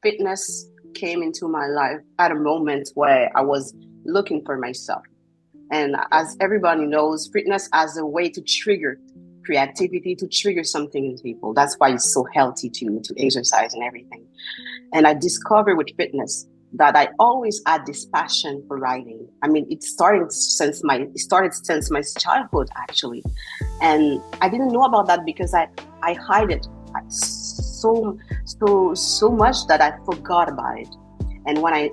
Fitness came into my life at a moment where I was looking for myself. And as everybody knows, fitness as a way to trigger creativity, to trigger something in people. That's why it's so healthy to exercise and everything. And I discovered with fitness that I always had this passion for writing. I mean, it started since my childhood actually, and I didn't know about that because I hide it so much that I forgot about it. And when I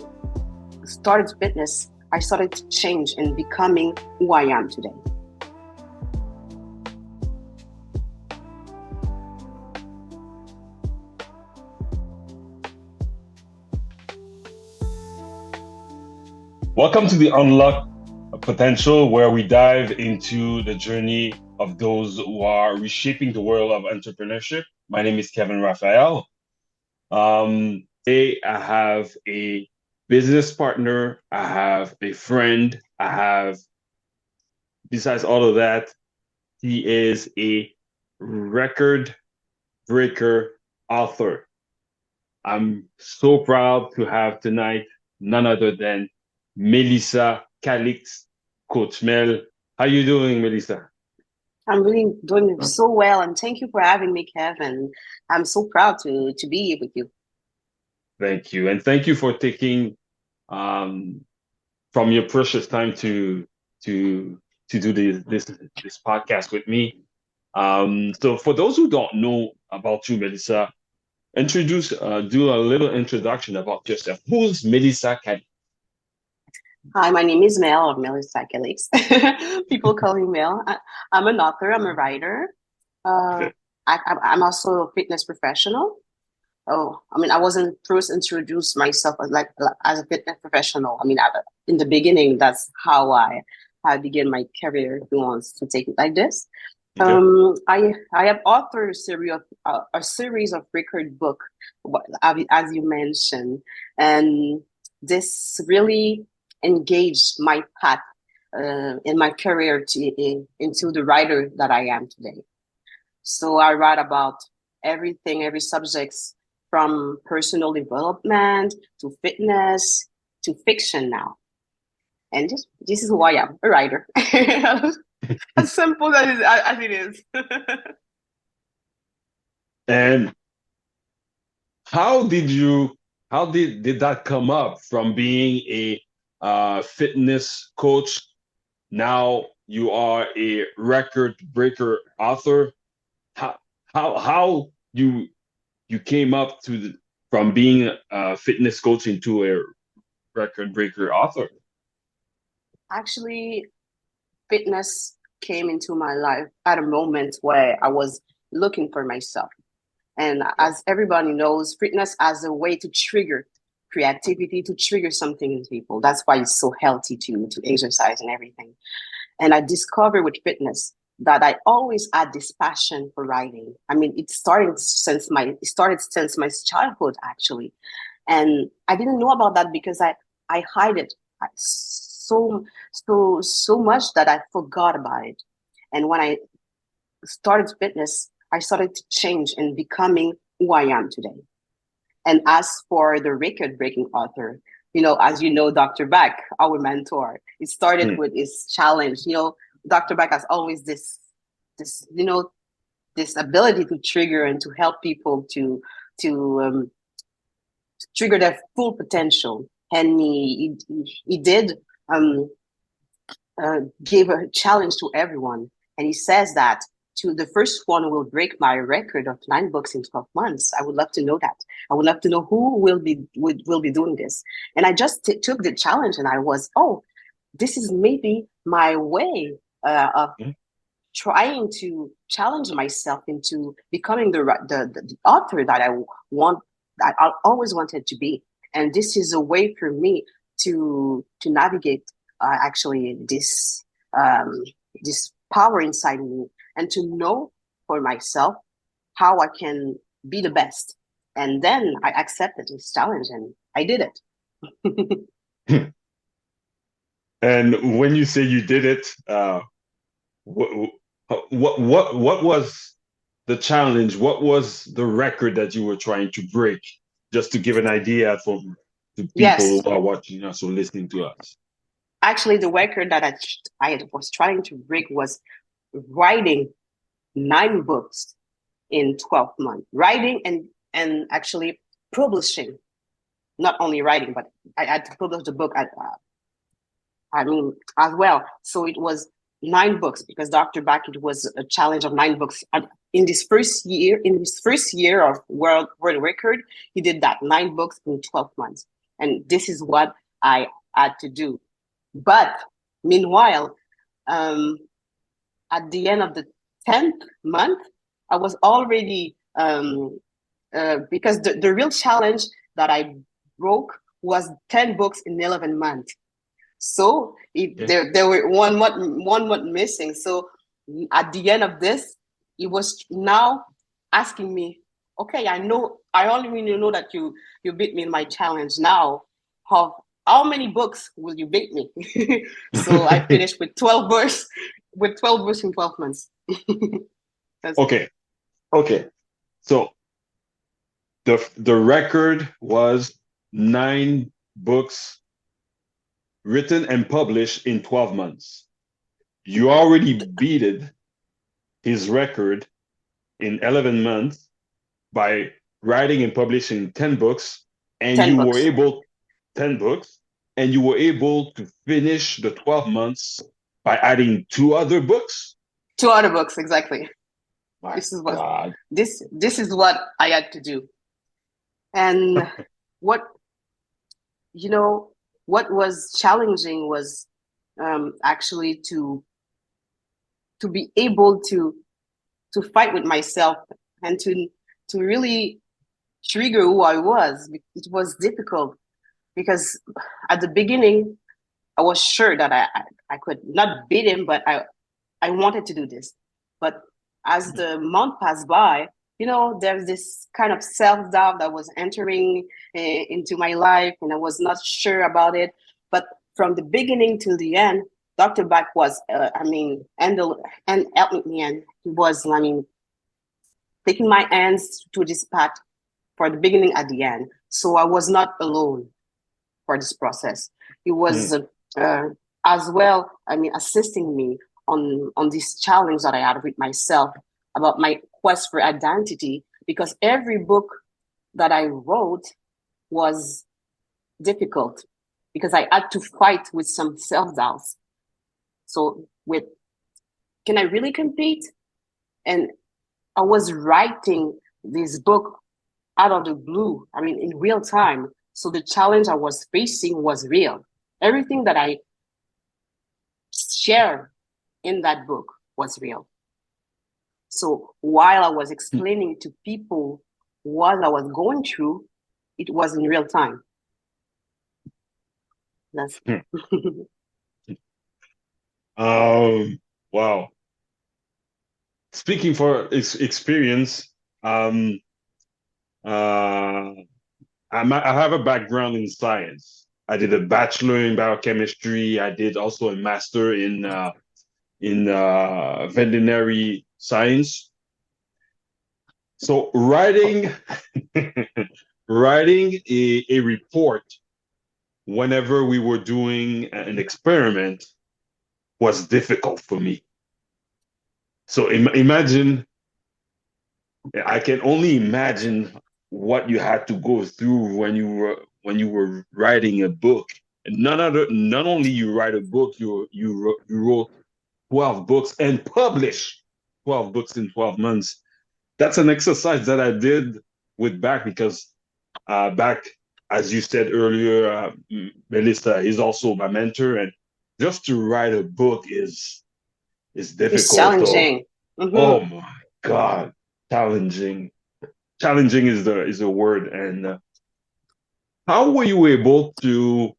started fitness, I started to change and becoming who I am today. Welcome to the Unlock Potential, where we dive into the journey of those who are reshaping the world of entrepreneurship. My name is Kevin Raphael. Today I have a business partner, I have a friend, besides all of that, he is a record breaker author. I'm so proud to have tonight none other than Melissa Calixte, Coach Mel. How you doing, Melissa? I'm really doing so well, and thank you for having me, Kevin. I'm so proud to be here with you. Thank you, and thank you for taking from your precious time to do this podcast with me. So for those who don't know about you, Melissa, do a little introduction about yourself. Who's Melissa Calixte? Hi, my name is Mel, or Melissa Calixte. People call me Mel. I'm an author. I'm a writer. I'm also a fitness professional. I wasn't first introduced myself as a fitness professional. In the beginning, that's how I began my career. If you want to take it like this, I have authored a series of record book, as you mentioned, and this really engaged my path in my career into the writer that I am today. So I write about everything, every subject, from personal development to fitness to fiction now. And this is who I am, a writer. As simple as it is. And how did that come up from being a fitness coach? Now you are a record breaker author. How you came up from being a fitness coach into a record breaker author? Actually, fitness came into my life at a moment where I was looking for myself. And as everybody knows, fitness as a way to trigger creativity, to trigger something in people. That's why it's so healthy to exercise and everything. And I discovered with fitness that I always had this passion for writing. I mean, it started since my childhood actually, and I didn't know about that because I hide it so much that I forgot about it. And when I started fitness, I started to change and becoming who I am today. And as for the record-breaking author, as you know, Dr. Bak, our mentor, it started with his challenge. Dr. Bak has always this ability to trigger and to help people to trigger their full potential. And he did give a challenge to everyone. And he says that the first one will break my record of 9 books in 12 months. I would love to know that. I would love to know who will be doing this. And I just took the challenge, and I was, this is maybe my way of trying to challenge myself into becoming the author that I always wanted to be. And this is a way for me to navigate actually this power inside me, and to know for myself how I can be the best. And then I accepted this challenge, and I did it. And when you say you did it, what was the challenge? What was the record that you were trying to break? just to give an idea to people Yes. who are watching us or listening to us. Actually, the record that I was trying to break was writing 9 books in 12 months. Writing and actually publishing. Not only writing, but I had to publish the book as well. So it was 9 books because Dr. Bak, it was a challenge of 9 books. In his first year of world record, he did that 9 books in 12 months. And this is what I had to do. But meanwhile, at the end of the 10th month, I was already, because the real challenge that I broke was 10 books in 11 months. So there were one month missing. So at the end of this, it was now asking me, okay, I only know that you beat me in my challenge. Now, how many books will you beat me? So I finished with 12 books, in 12 months. Okay. So the record was 9 books written and published in 12 months. You already beat his record in 11 months by writing and publishing 10 books, and 10 you books. were able 10 books, and you were able to finish the 12 months by adding 2 other books. 2 other books, exactly. My this is God. this is what I had to do. And what was challenging was actually to be able to fight with myself and to really trigger who I was. It was difficult because at the beginning I was sure that I could not beat him, but I wanted to do this. But as the month passed by, there's this kind of self-doubt that was entering into my life, and I was not sure about it. But from the beginning till the end, Dr. Bak was, and helped me, and he was, taking my hands to this path for the beginning at the end. So I was not alone for this process. He was as well, assisting me on this challenge that I had with myself about my quest for identity, because every book that I wrote was difficult because I had to fight with some self-doubts. So can I really compete? And I was writing this book out of the blue, in real time. So the challenge I was facing was real. Everything that I shared in that book was real. So while I was explaining to people what I was going through, it was in real time. That's Wow. Speaking for experience, I have a background in science. I did a bachelor in biochemistry. I did also a master in veterinary science. So writing a report whenever we were doing an experiment was difficult for me. So imagine, I can only imagine what you had to go through when you were writing a book. And not only you write a book, you wrote 12 books and published 12 books in 12 months. That's an exercise that I did with Bak, because Bak, as you said earlier, Melissa is also my mentor, and just to write a book is difficult. It's challenging. Mm-hmm. Oh my God, challenging. Challenging is the word. And how were you able to,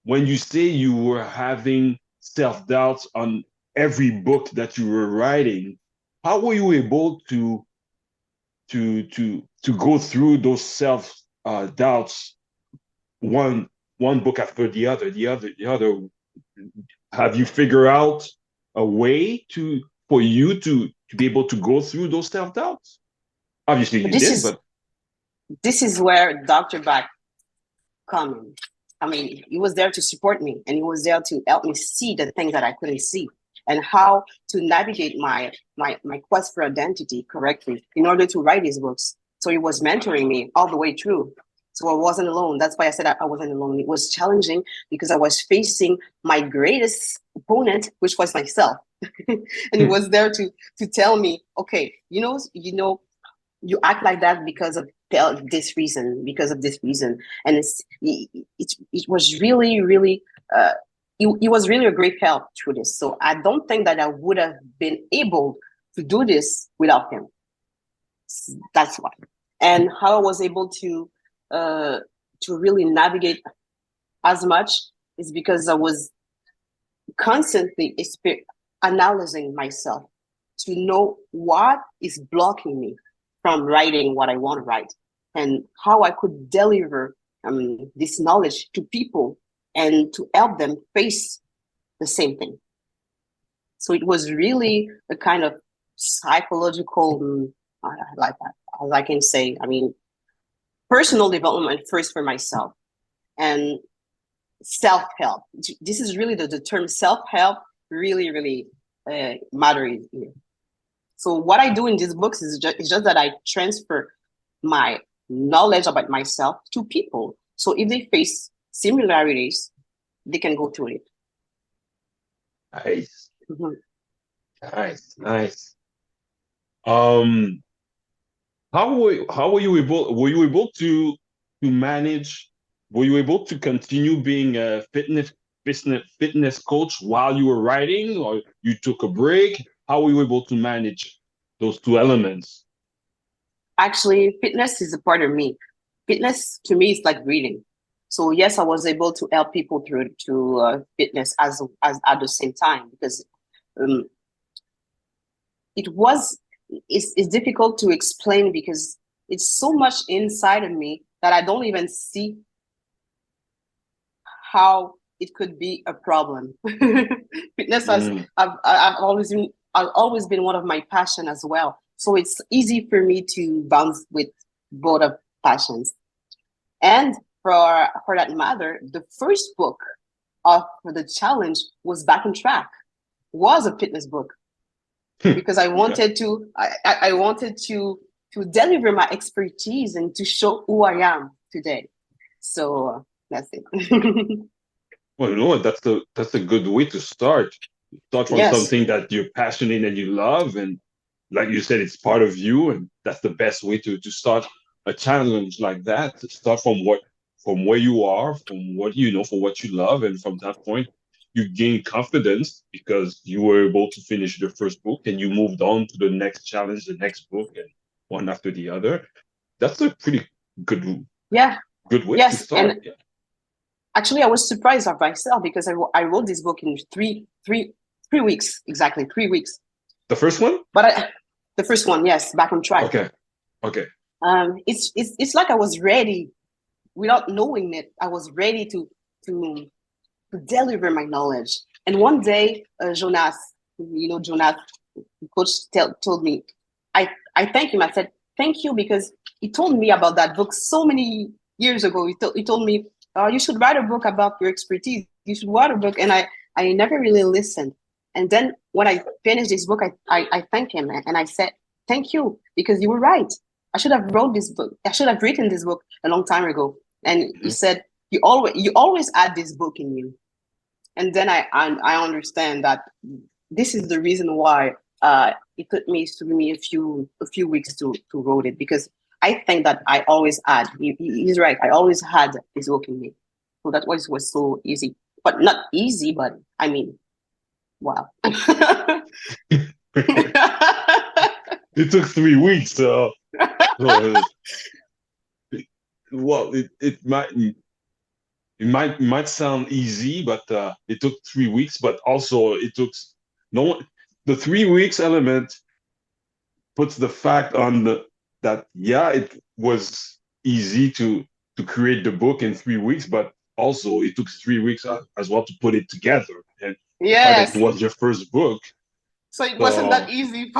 when you say you were having self-doubts on every book that you were writing, how were you able to go through those self doubts, one book after the other? Have you figured out a way for you to be able to go through those self doubts? Obviously, you did, but this is where Dr. Bak come in. I mean, he was there to support me, and he was there to help me see the things that I couldn't see, and how to navigate my quest for identity correctly in order to write these books. So he was mentoring me all the way through. So I wasn't alone. That's why I said I wasn't alone. It was challenging because I was facing my greatest opponent, which was myself. And he was there to tell me, okay, you act like that because of this reason, and it was really, really, it was really a great help through this. So I don't think that I would have been able to do this without him. That's why. And how I was able to really navigate as much is because I was constantly analyzing myself to know what is blocking me from writing what I want to write, and how I could deliver this knowledge to people and to help them face the same thing. So it was really a kind of psychological, like as I can say, I mean, personal development first for myself, and self-help. This is really the term self-help really, really matters here. So what I do in these books is just that I transfer my knowledge about myself to people. So if they face similarities, they can go through it. Nice. Mm-hmm. Nice. How were you able to manage? Were you able to continue being a fitness coach while you were writing, or you took a break? How were you able to manage those two elements? Actually, fitness is a part of me. Fitness to me is like breathing. So yes, I was able to help people through fitness as at the same time, because it's difficult to explain because it's so much inside of me that I don't even see how it could be a problem. Fitness has I've always been one of my passion as well. So it's easy for me to bounce with both of passions. And for that matter, the first book of the challenge was Back on Track, was a fitness book, because I wanted I wanted to deliver my expertise and to show who I am today. So that's it. Well, no, that's a good way to start. Start from something that you're passionate in and you love, and like you said, it's part of you, and that's the best way to start a challenge like that. To start from where you are, from what you know, from what you love, and from that point, you gain confidence because you were able to finish the first book, and you moved on to the next challenge, the next book, and one after the other. That's a pretty good way to start. And actually, I was surprised of myself because I wrote this book in three weeks, exactly 3 weeks. The first one? But the first one, yes, Back on Track. Okay. It's like I was ready, without knowing it. I was ready to deliver my knowledge. And one day, Jonas, Jonas, coach told me, I thank him. I said, thank you, because he told me about that book so many years ago. He told me, you should write a book about your expertise. You should write a book. And I never really listened. And then when I finished this book, I thanked him, and I said, thank you, because you were right. I should have wrote this book. I should have written this book a long time ago. And he said, you always had this book in you. And then I understand that this is the reason why it took me a few weeks to write it, because I think that I always had. He's right. I always had this book in me. So that was so easy, but not easy. But I mean, wow. It took 3 weeks. Well, it might sound easy, but it took 3 weeks. But also, it took the 3 weeks element puts the fact on that it was easy to create the book in 3 weeks, but also it took 3 weeks as well to put it together. And yes, it was your first book. So it wasn't that easy.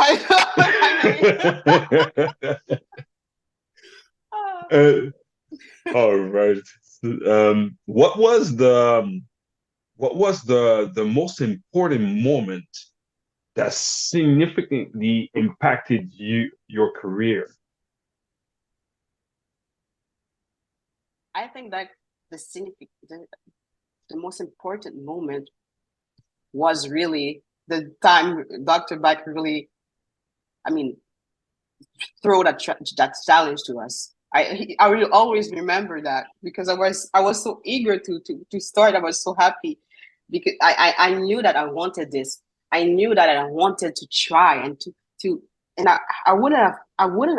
Uh, all right. What was the most important moment that significantly impacted your career? I think that the most important moment was really the time Dr. Bak really, I mean, throw that challenge to us. I will always remember that because I was so eager to start. I was so happy because I knew that I wanted this. I knew that I wanted to try and to and I wouldn't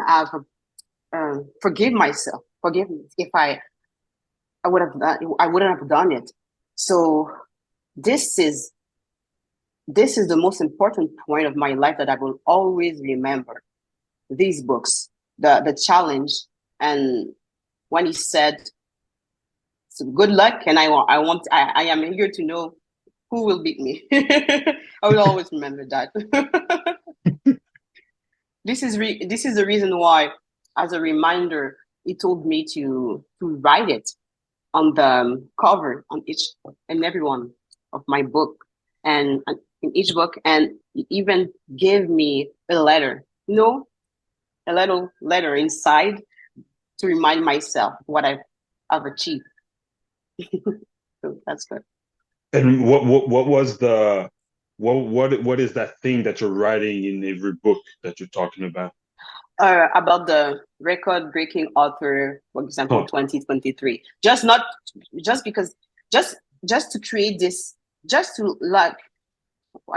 have forgive myself, forgive me if I would have I wouldn't have done it. So this is the most important point of my life that I will always remember. These books, the challenge, and when he said, "So good luck," and I am eager to know who will beat me. I will always remember that. This is the reason why, as a reminder, he told me to write it on the cover on each and every one of my book, and in each book, and he even gave me a letter. A little letter inside to remind myself what I've achieved. So that's good. And what was the what is that thing that you're writing in every book that you're talking about? About the record-breaking author, for example, Huh. 2023. Just not just because just just to create this, just to like,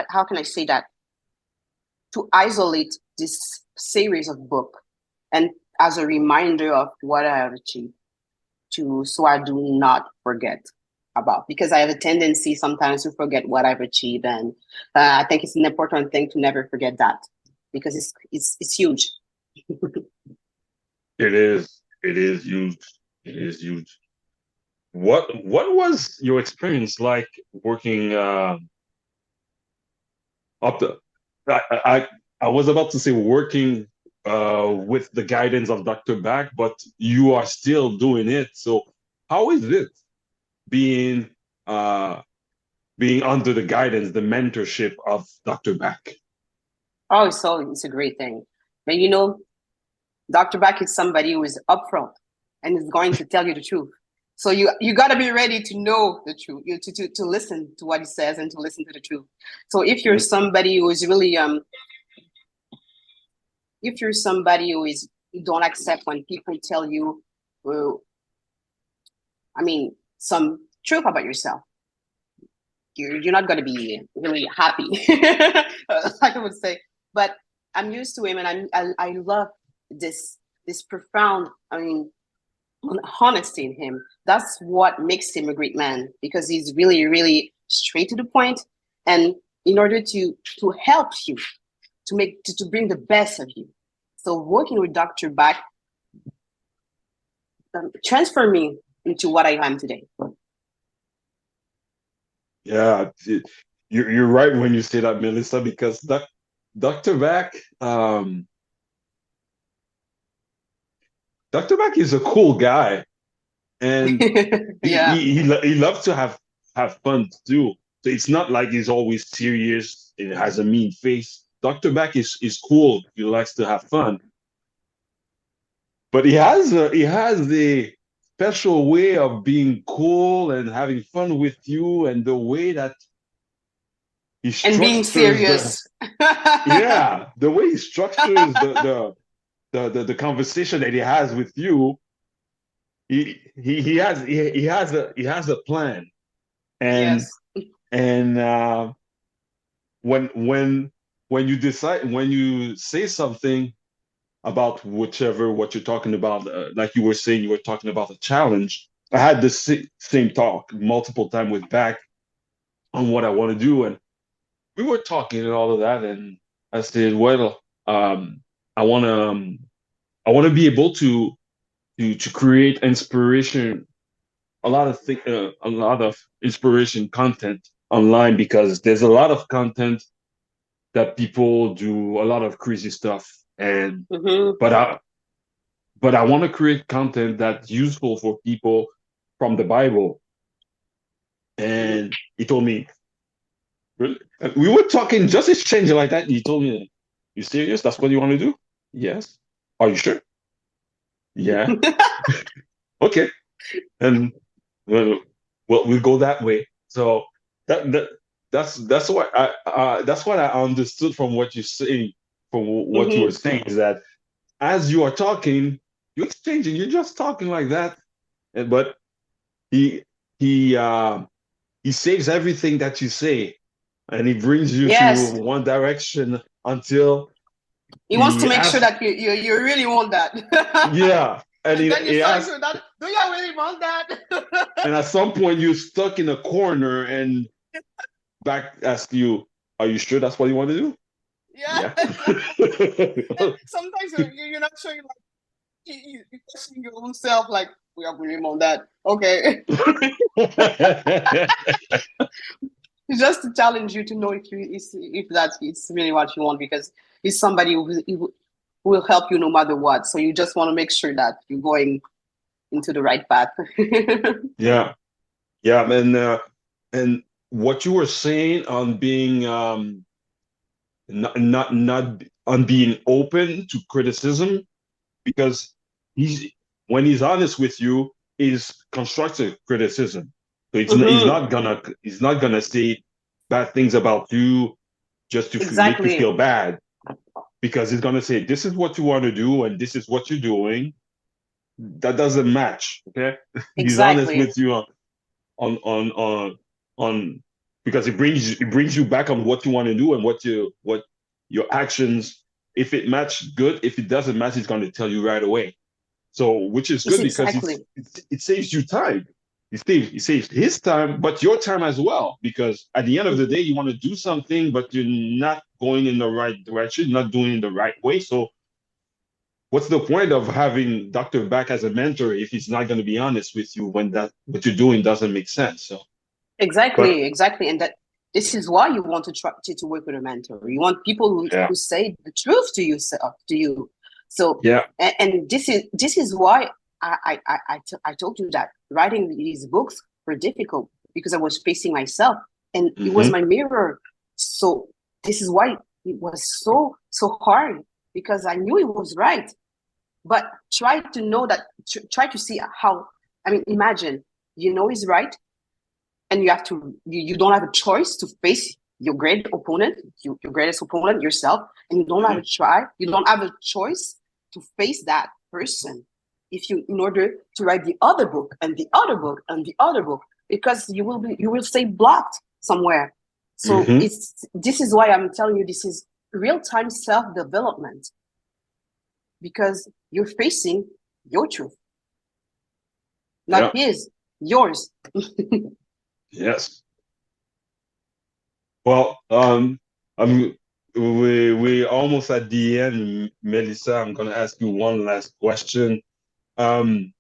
how can I say that? To isolate this series of book, and as a reminder of what I have achieved, so I do not forget about, because I have a tendency sometimes to forget what I've achieved, and I think it's an important thing to never forget that, because it's huge. It is. It is huge. It is huge. What was your experience like working up the I was about to say working with the guidance of Dr. Bak, but you are still doing it. So how is it being uh being under the guidance, the mentorship of Dr. Bak? Oh, it's a great thing. And Dr. Bak is somebody who is upfront and is going to tell you the truth. So you got to be ready to know the truth, to listen to what he says and to listen to the truth. So if you're somebody who is really if you're somebody you don't accept when people tell you, well, some truth about yourself, you're not going to be really happy, like I would say. But I'm used to him, and I love this profound, honesty in him. That's what makes him a great man, because he's really, really straight to the point, and in order to help you to bring the best of you. So working with Dr. Bak transformed me into what I am today. Yeah, you're right when you say that, Melissa, because Dr. Bak, Dr. Bak is a cool guy, and Yeah. he loves to have fun too. So it's not like he's always serious and has a mean face. Dr. Bak is cool. He likes to have fun, but he has a special way of being cool and having fun with you, and the way that he And being structures serious. the way he structures the conversation that he has with you. He has a plan, and Yes. and when you decide, when you say something about whichever what you're talking about, like you were saying, you were talking about a challenge. I had the same talk multiple times with Bak on what I want to do, and we were talking and all of that, and I said, well, I want to be able to create inspiration, a lot of inspiration content online, because there's a lot of content that people do a lot of crazy stuff, and Mm-hmm. but but I want to create content that's useful for people from the Bible. And he told me, really? We were talking, just exchanging like that. And he told me, you serious? That's what you want to do? Yes. Are you sure? Yeah. Okay. And we'll go that way. So that's what I understood from what you say, from what you were Mm-hmm. saying, is that as you are talking, you're exchanging, you're just talking like that. But he he uh he saves everything that you say, and he brings you Yes. to one direction until He wants to he make sure asks, that you really want that. yeah, and And then you he start asks, into that. Do you really want that? and at some point you're stuck in a corner, and back asks you, "Are you sure that's what you want to do?" Yeah. Yeah. And sometimes you're not sure. You're like you're questioning your own self. Like we are really want that. Okay. It's just to challenge you to know if that is really what you want, because it's somebody who will help you no matter what. So you just want to make sure that you're going into the right path. Yeah, yeah, and what you were saying on being not on being open to criticism, because he's when he's honest with you, is constructive criticism. So Mm-hmm. he's not gonna say bad things about you just to make you Exactly. feel bad, because he's gonna say this is what you want to do and this is what you're doing. That doesn't match. Okay, he's honest Exactly. with you on because it brings you back on what you want to do and what your actions. If it matches, good. If it doesn't match, it's going to tell you right away. So, which is It's good because exactly. it saves you time. It saves his time, but your time as well. Because at the end of the day, you want to do something, but you're not going in the right direction, not doing it the right way. So, what's the point of having Dr. Bak as a mentor if he's not going to be honest with you when that what you're doing doesn't make sense? So, but Exactly. And that this is why you want to try to work with a mentor. You want people yeah, who say the truth to you, to you. So, yeah, and this is why I told you that writing these books were difficult, because I was facing myself, and it was hmm, my mirror. So this is why it was so hard, because I knew it was right, but try to know that, try to see how. I mean, imagine you know it's right, and you don't have a choice to face your great opponent, your greatest opponent, yourself, and hmm, you don't have a choice to face that person, if you in order to write the other book and the other book and the other book, because you will stay blocked somewhere. So hmm, this is why I'm telling you, this is real-time self-development, because you're facing your truth, not yeah, his, yours. yes. Well, I'm we almost at the end, Melissa. I'm gonna ask you one last question. Um,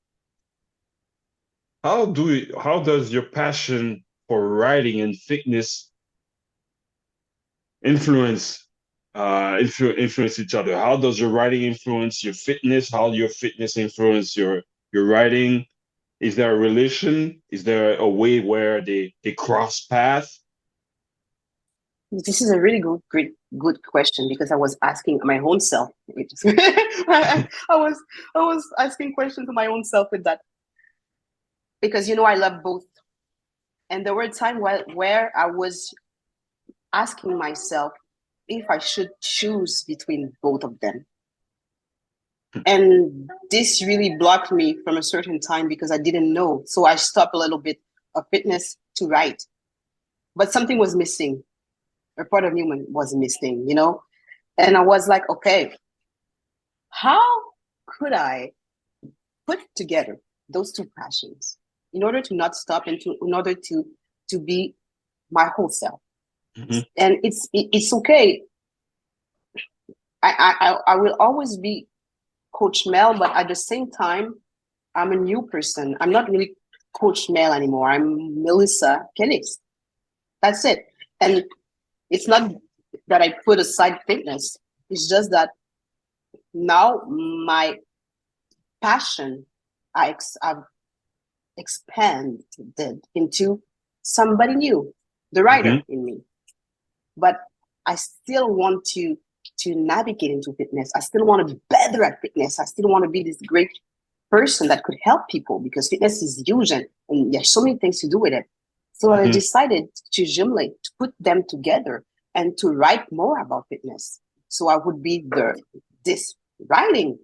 how does your passion for writing and fitness influence each other? How does your writing influence your fitness? How your fitness influence your writing? Is there a relation? Is there a way where they cross paths? This is a really good question, because I was asking my own self. I was asking questions to my own self with that, because I love both, and there were times where I was asking myself if I should choose between both of them, and this really blocked me from a certain time, because I didn't know. So I stopped a little bit of fitness to write, but something was missing. A part of me was missing. And I was like, okay, how could I put together those two passions in order to not stop, and in order to be my whole self? Mhm. And it's okay. I will always be Coach Mel, but at the same time, I'm a new person. I'm not really Coach Mel anymore. I'm Melissa Calixte. That's it. And it's not that I put aside fitness. It's just that now my passion I've expanded into somebody new, the writer in me. But I still want to navigate into fitness. I still want to be better at fitness. I still want to be this great person that could help people, because fitness is huge and there's so many things to do with it. So I decided to jumelate, to put them together and to write more about fitness. So I would be this writing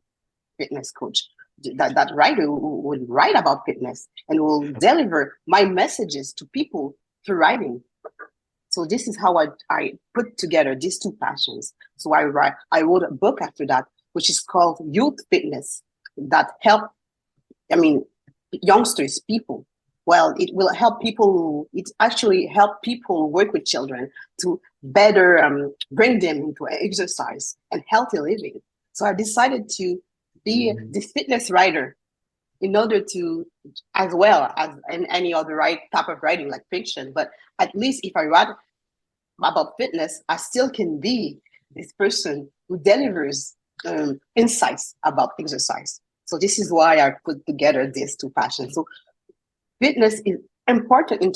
fitness coach, that writer who will write about fitness and will deliver my messages to people through writing. So this is how I put together these two passions. So I wrote a book after that, which is called Youth Fitness, that help, youngsters, people. Well, it will help people. It actually help people work with children to better bring them into exercise and healthy living. So I decided to be the fitness writer in order to, as well as in any other type of writing like fiction, but at least if I write about fitness, I still can be this person who delivers insights about exercise. So this is why I put together these two passions. So fitness is important in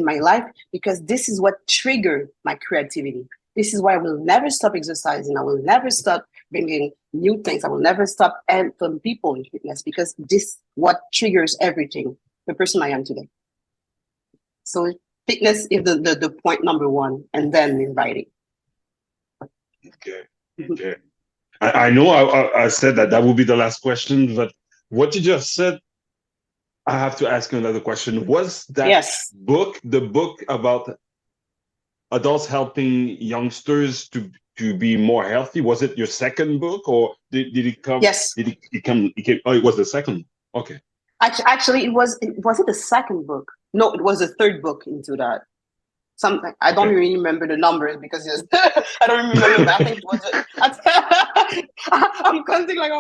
my life, because this is what triggered my creativity. This is why I will never stop exercising. I will never stop bringing new things. I will never stop helping people in fitness, because this what triggers everything, the person I am today. So fitness is the point number one, and then in writing. Okay. I know I said that will be the last question, but what you just said, I have to ask you another question. Was that book the book about adults helping youngsters to be more healthy? Was it your second book, or did it come? Yes. Did it come? Oh, it was the second. Okay. Actually, was it the second book? No, it was the third book into that. Something I don't really remember the numbers, because I don't remember. I think it was. I'm counting like,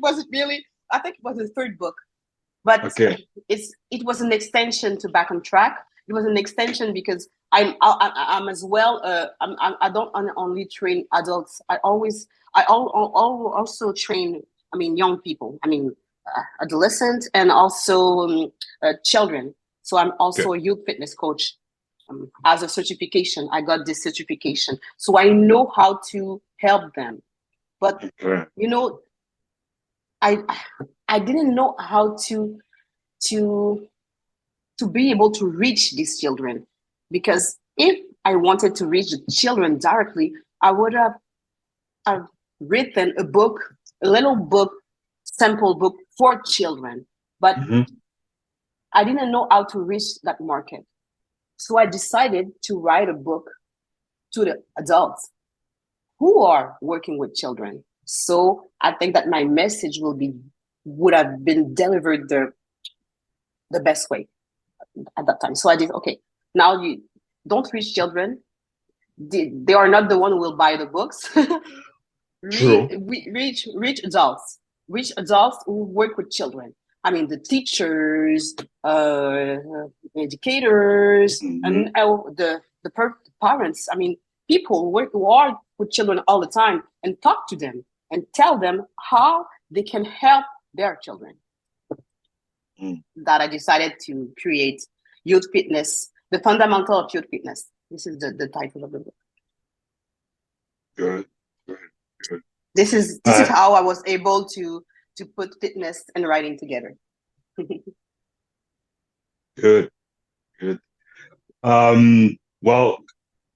was it really? I think it was the third book, but it was an extension to Back on Track. It was an extension because I'm as well. I don't only train adults. I also train. Young people. Adolescents and also children. So I'm also a youth fitness coach. As a certification, I got this certification, so I know how to help them. But I didn't know how to be able to reach these children, because if I wanted to reach the children directly, I would have written a little book, sample book for children. But I didn't know how to reach that market. So I decided to write a book to the adults who are working with children. So I think that my message would have been delivered the best way at that time. So I did, now you don't reach children. They are not the one who will buy the books. Reach adults. Reach adults who work with children. The teachers, educators, and the parents. People who are with children all the time, and talk to them and tell them how they can help their children. That I decided to create Youth Fitness, the fundamental of youth fitness. This is the title of the book. Good. This is how I was able to put fitness and writing together. Good. Well,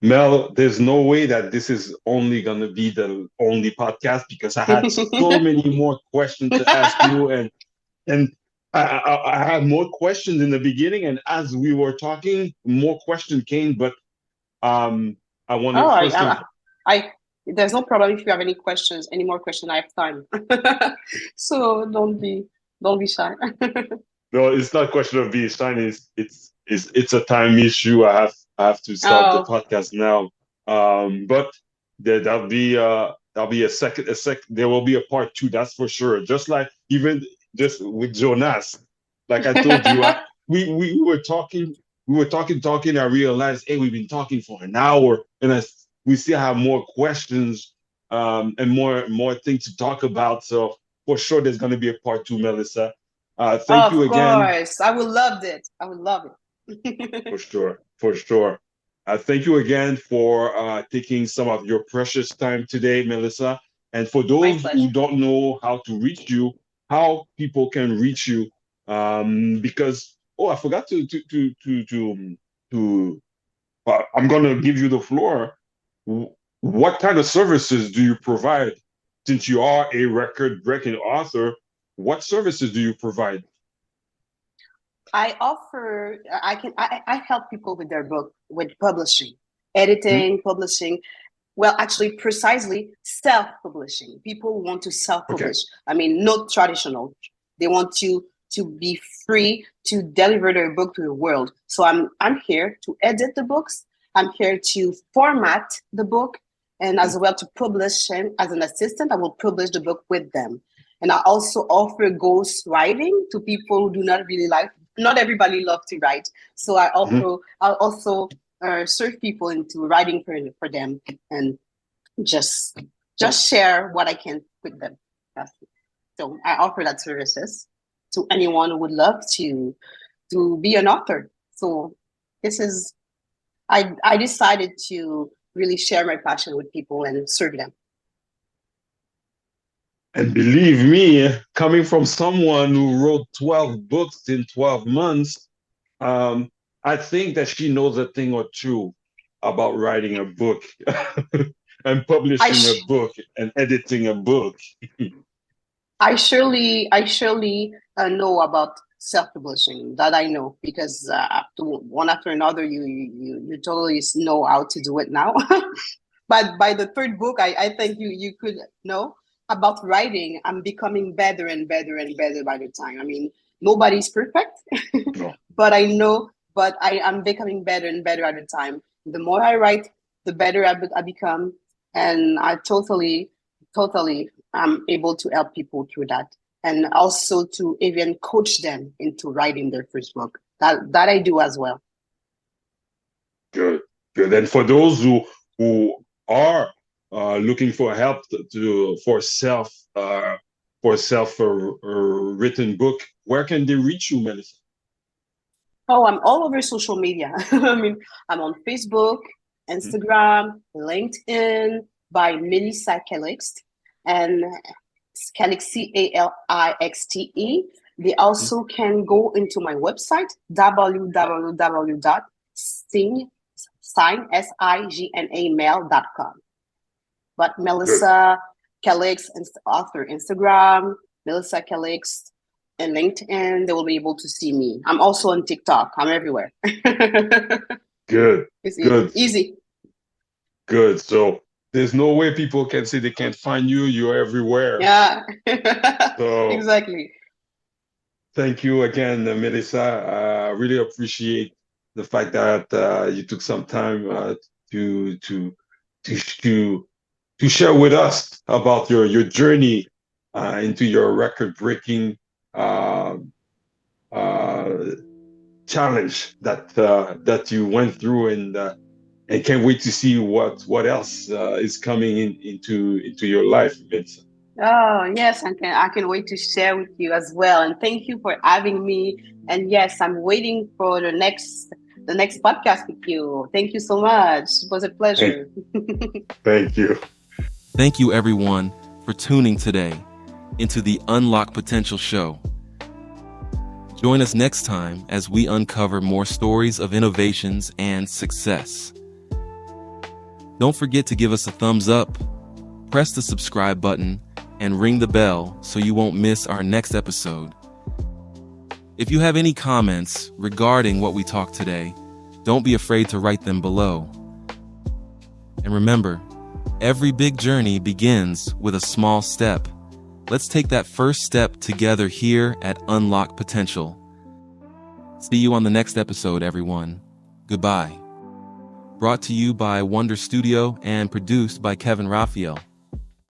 Mel, there's no way that this is only going to be the only podcast, because I had so many more questions to ask you, and I had more questions in the beginning, and as we were talking, more questions came. But I want to there's no problem if you have any more questions. I have time, so don't be shy. No, it's not a question of being shy. It's a time issue. I have to stop the podcast now. But there'll be a second. There will be a part 2. That's for sure. Just like even just with Jonas, like I told you, we were talking. I realized, hey, we've been talking for an hour, and we still have more questions and more things to talk about. So for sure there's going to be a part 2, Melissa. Thank you Of again. course, I would love it. I would love it. For sure, for sure. Thank you again for taking some of your precious time today, Melissa. And for My those pleasure. who don't know how to reach you, how people can reach you, because I forgot to I'm gonna give you the floor. What kind of services do you provide? Since you are a record-breaking author, what services do you provide? I help people with their book, with publishing, editing, publishing. Well, actually, precisely self-publishing. People want to self-publish. Okay. I mean, not traditional. They want to be free to deliver their book to the world. So I'm here to edit the books. I'm here to format the book, and as well to publish. And as an assistant, I will publish the book with them. And I also offer ghost writing to people who do not really like. Not everybody loves to write, so I'll also serve people into writing for them, and just share what I can with them. So I offer that services to anyone who would love to be an author. So this is I decided to really share my passion with people and serve them. And believe me, coming from someone who wrote 12 books in 12 months, I think that she knows a thing or two about writing a book and publishing a book and editing a book. I surely know about self-publishing. That I know, because one after another, you totally know how to do it now. But by the third book, I think you could know about writing. I'm becoming better and better and better by the time. I mean, nobody's perfect, No. but I know. But I am becoming better and better at the time. The more I write, the better I become, and I totally I'm able to help people through that, and also to even coach them into writing their first book. That I do as well. Good, good. And for those who are looking for help for self written book, where can they reach you, Melissa? Oh, I'm all over social media. I mean, I'm on Facebook, Instagram, LinkedIn by Melissa Calixte, and Calixte, Calixte. They also can go into my website, www.signa.mail.com. But Melissa Calixte, author, Instagram, Melissa Calixte, and LinkedIn, they will be able to see me. I'm also on TikTok. I'm everywhere. Good. It's Good. Easy. Good. So there's no way people can say they can't find you. You're everywhere. Yeah. So exactly. Thank you again, Melissa. I really appreciate the fact that you took some time to share with us about your journey into your record-breaking challenge that you went through, and can't wait to see what else is coming into your life, Vincent. Oh yes, I can wait to share with you as well. And thank you for having me. And yes, I'm waiting for the next podcast with you. Thank you so much. It was a pleasure. Thank you. Thank you, everyone, for tuning today into the Unlock Potential Show. Join us next time as we uncover more stories of innovations and success. Don't forget to give us a thumbs up, press the subscribe button, and ring the bell so you won't miss our next episode. If you have any comments regarding what we talked today, don't be afraid to write them below. And remember, every big journey begins with a small step. Let's take that first step together here at Unlock Potential. See you on the next episode, everyone. Goodbye. Brought to you by Wonder Studio and produced by Kevin Raphael.